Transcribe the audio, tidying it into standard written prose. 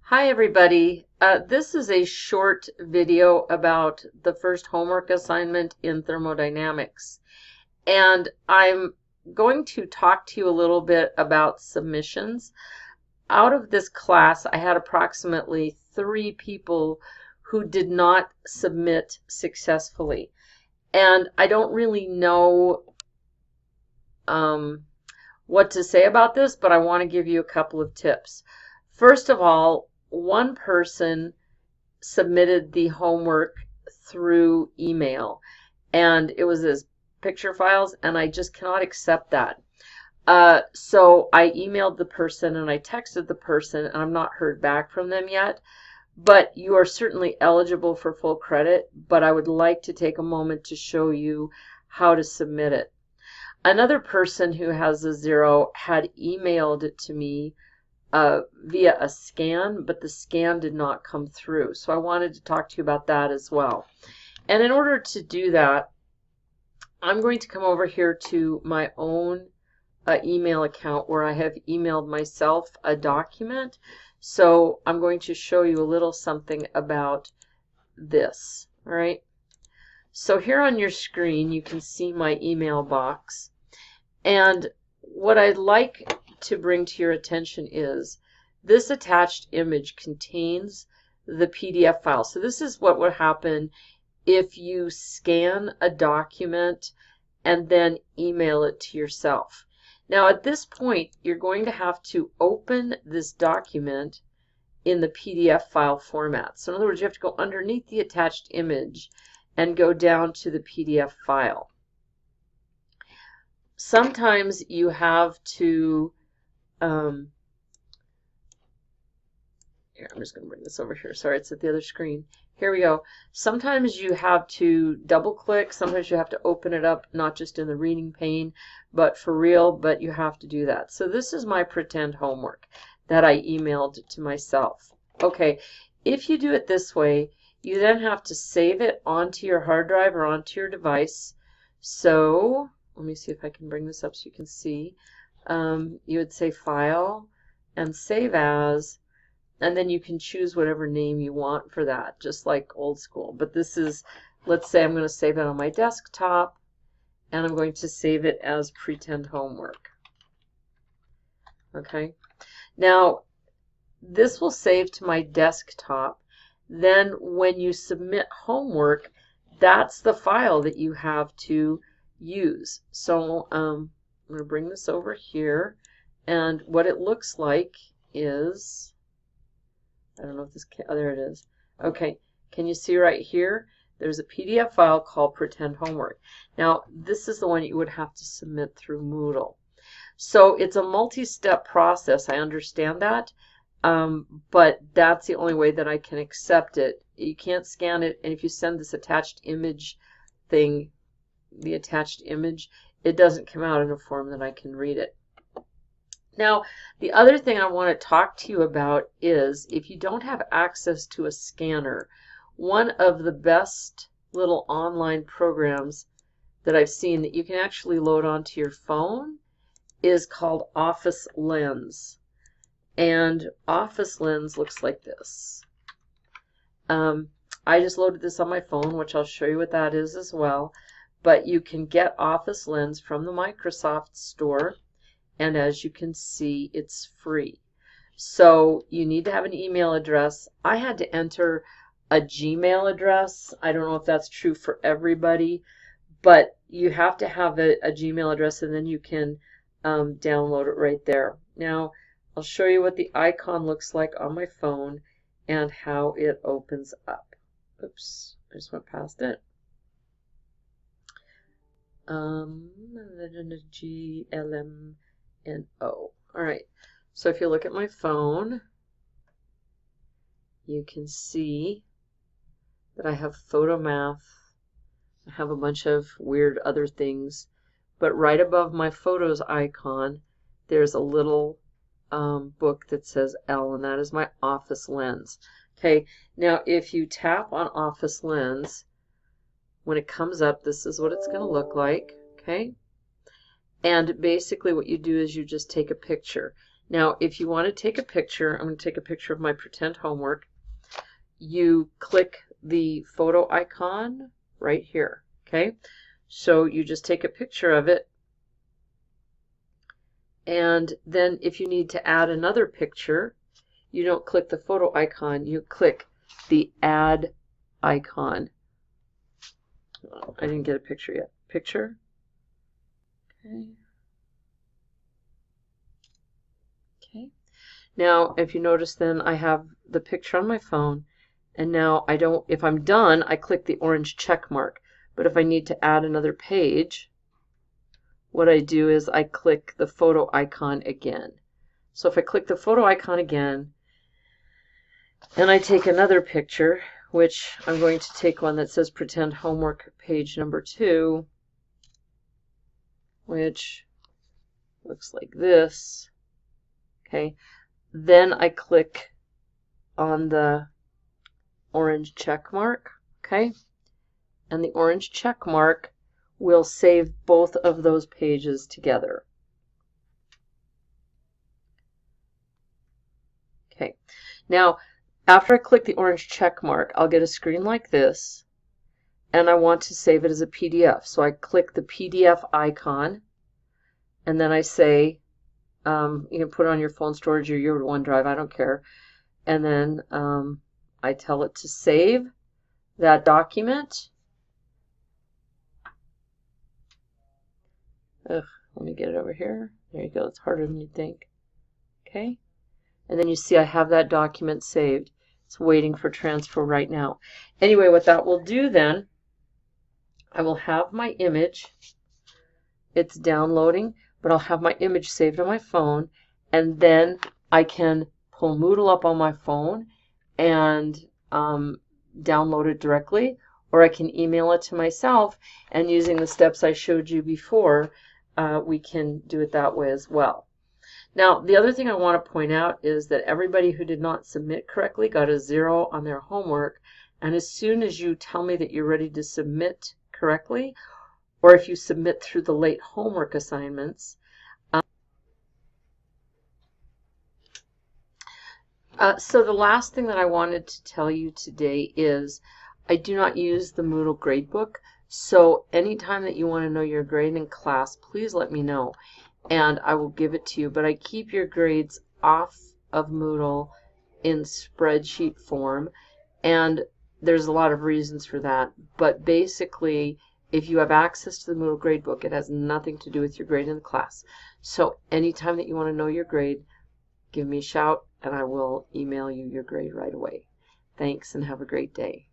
Hi everybody. This is a short video about the first homework assignment in thermodynamics. And I'm going to talk to you a little bit about submissions. Out of this class, I had approximately 3 people who did not submit successfully. And I don't really know what to say about this, but I want to give you a couple of tips. First of all, one person submitted the homework through email and it was as picture files, and I just cannot accept that. So I emailed the person and I texted the person, and I've not heard back from them yet. But you are certainly eligible for full credit, but I would like to take a moment to show you how to submit it. Another person who has a 0 had emailed it to me via a scan, but the scan did not come through. So I wanted to talk to you about that as well. And in order to do that, I'm going to come over here to my own email account where I have emailed myself a document. So I'm going to show you a little something about this. All right. So here on your screen, you can see my email box. And what I'd like to bring to your attention is this attached image contains the PDF file. So this is what would happen if you scan a document and then email it to yourself. Now at this point, you're going to have to open this document in the PDF file format. So in other words, you have to go underneath the attached image and go down to the PDF file. Sometimes you have to here, I'm just going to bring this over here. Sorry, it's at the other screen. Here we go. Sometimes you have to double click. Sometimes you have to open it up, not just in the reading pane, but for real, but you have to do that. So this is my pretend homework that I emailed to myself. Okay, if you do it this way, you then have to save it onto your hard drive or onto your device. So let me see if I can bring this up so you can see. You would say File and Save As, and then you can choose whatever name you want for that, just like old school. But this is, let's say I'm going to save it on my desktop, and I'm going to save it as Pretend Homework. Okay. Now, this will save to my desktop. Then when you submit homework, that's the file that you have to use. So I'm going to bring this over here, and what it looks like is, I don't know if this can, oh, there it is. Okay, can you see right here? There's a PDF file called Pretend Homework. Now, this is the one you would have to submit through Moodle. So it's a multi-step process, I understand that, but that's the only way that I can accept it. You can't scan it, and if you send this attached image thing, the attached image, it doesn't come out in a form that I can read it. Now, the other thing I want to talk to you about is if you don't have access to a scanner, one of the best little online programs that I've seen that you can actually load onto your phone is called Office Lens. And Office Lens looks like this. I just loaded this on my phone, which I'll show you what that is as well. But you can get Office Lens from the Microsoft Store. And as you can see, it's free. So you need to have an email address. I had to enter a Gmail address. I don't know if that's true for everybody, but you have to have a Gmail address, and then you can download it right there. Now, I'll show you what the icon looks like on my phone and how it opens up. Oops, I just went past it. GLM and O. Alright, so if you look at my phone, you can see that I have PhotoMath. I have a bunch of weird other things, but right above my Photos icon, there's a little book that says L, and that is my Office Lens. Okay, now if you tap on Office Lens, when it comes up, this is what it's going to look like. Okay. And basically what you do is you just take a picture. Now, if you want to take a picture, I'm going to take a picture of my pretend homework. You click the photo icon right here, okay? So you just take a picture of it, and then if you need to add another picture, you don't click the photo icon, you click the add icon. Oh, I didn't get a picture yet. Picture. Okay. Okay. Now, if you notice, then I have the picture on my phone, and now I don't, if I'm done, I click the orange check mark. But if I need to add another page, what I do is I click the photo icon again. So if I click the photo icon again, and I take another picture, which I'm going to take one that says pretend homework page number 2, which looks like this. Okay, then I click on the orange check mark, okay, and the orange check mark will save both of those pages together. Okay, now after I click the orange check mark, I'll get a screen like this, and I want to save it as a PDF. So I click the PDF icon, and then I say, you can put it on your phone storage or your OneDrive, I don't care. And then I tell it to save that document. Ugh, let me get it over here. There you go. It's harder than you think. Okay. And then you see I have that document saved. It's waiting for transfer right now. Anyway, what that will do then, I will have my image. It's downloading, but I'll have my image saved on my phone, and then I can pull Moodle up on my phone and download it directly, or I can email it to myself, and using the steps I showed you before, we can do it that way as well. Now, the other thing I want to point out is that everybody who did not submit correctly got a 0 on their homework, and as soon as you tell me that you're ready to submit correctly, or if you submit through the late homework assignments, so the last thing that I wanted to tell you today is I do not use the Moodle gradebook, so anytime that you want to know your grade in class, please let me know and I will give it to you. But I keep your grades off of Moodle in spreadsheet form, and there's a lot of reasons for that. But basically, if you have access to the Moodle gradebook, it has nothing to do with your grade in the class. So anytime that you want to know your grade, give me a shout and I will email you your grade right away. Thanks and have a great day.